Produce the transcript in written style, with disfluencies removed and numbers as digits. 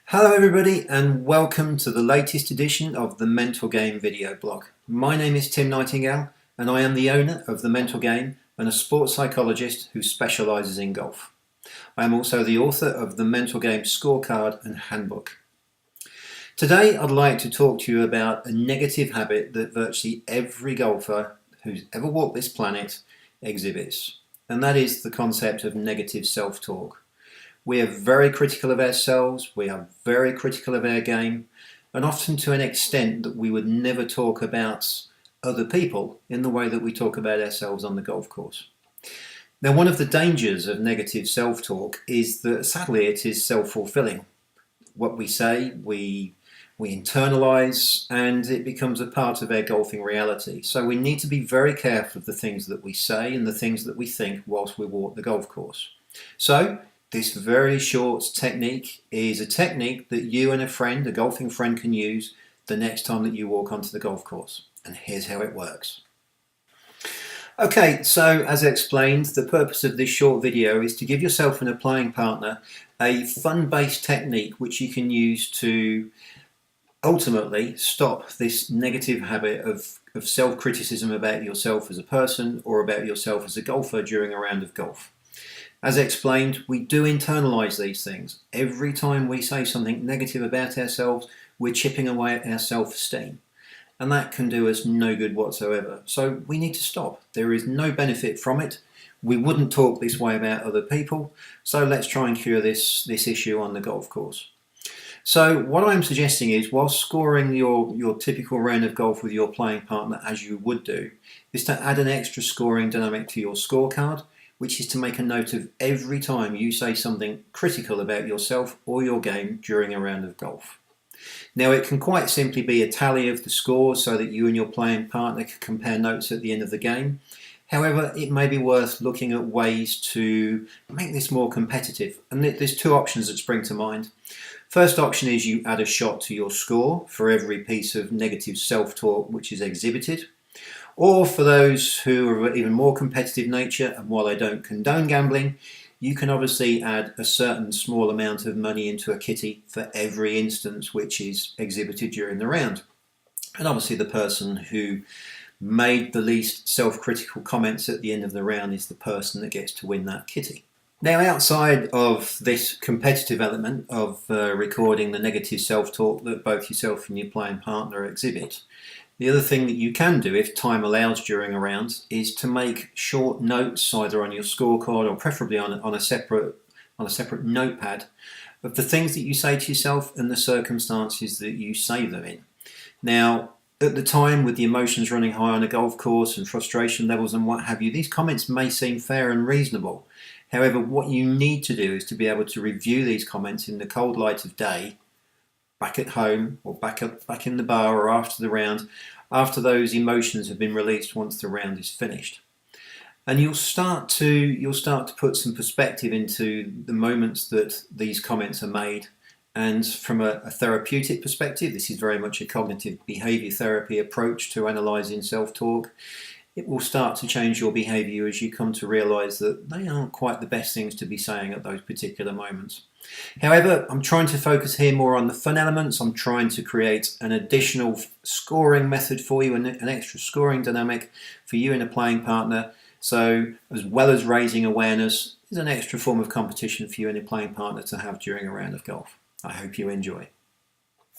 Hello everybody and welcome to the latest edition of the Mental Game video blog. My name is Tim Nightingale and I am the owner of The Mental Game and a sports psychologist who specialises in golf. I am also the author of the Mental Game Scorecard and Handbook. Today I'd like to talk to you about a negative habit that virtually every golfer who's ever walked this planet exhibits, and that is the concept of negative self-talk. We are very critical of ourselves, we are very critical of our game, and often to an extent that we would never talk about other people in the way that we talk about ourselves on the golf course. Now, one of the dangers of negative self-talk is that sadly it is self-fulfilling. What we say, we internalise, and it becomes a part of our golfing reality. So we need to be very careful of the things that we say and the things that we think whilst we walk the golf course. So this very short technique is a technique that you and a golfing friend, can use the next time that you walk onto the golf course. And here's how it works. Okay, so as I explained, the purpose of this short video is to give yourself and a playing partner a fun-based technique which you can use to ultimately stop this negative habit of self-criticism about yourself as a person or about yourself as a golfer during a round of golf. As explained, we do internalise these things. Every time we say something negative about ourselves, we're chipping away at our self-esteem. And that can do us no good whatsoever. So we need to stop. There is no benefit from it. We wouldn't talk this way about other people. So let's try and cure this issue on the golf course. So what I'm suggesting is, while scoring your typical round of golf with your playing partner as you would do, is to add an extra scoring dynamic to your scorecard, which is to make a note of every time you say something critical about yourself or your game during a round of golf. Now, it can quite simply be a tally of the scores so that you and your playing partner can compare notes at the end of the game. However, it may be worth looking at ways to make this more competitive, and there's two options that spring to mind. First option is you add a shot to your score for every piece of negative self-talk which is exhibited. Or for those who are of even more competitive nature, and while I don't condone gambling, you can obviously add a certain small amount of money into a kitty for every instance which is exhibited during the round. And obviously the person who made the least self-critical comments at the end of the round is the person that gets to win that kitty. Now, outside of this competitive element of recording the negative self-talk that both yourself and your playing partner exhibit, the other thing that you can do, if time allows during a round, is to make short notes either on your scorecard or preferably on a separate notepad of the things that you say to yourself and the circumstances that you say them in. Now, at the time, with the emotions running high on a golf course and frustration levels and what have you, these comments may seem fair and reasonable. However, what you need to do is to be able to review these comments in the cold light of day, back at home or back in the bar or after the round, after those emotions have been released once the round is finished. And you'll start to put some perspective into the moments that these comments are made. And from a therapeutic perspective, this is very much a cognitive behaviour therapy approach to analysing self-talk. It will start to change your behaviour as you come to realise that they aren't quite the best things to be saying at those particular moments. However, I'm trying to focus here more on the fun elements. I'm trying to create an additional scoring method for you, an extra scoring dynamic for you and a playing partner. So as well as raising awareness, there's an extra form of competition for you and your playing partner to have during a round of golf. I hope you enjoy.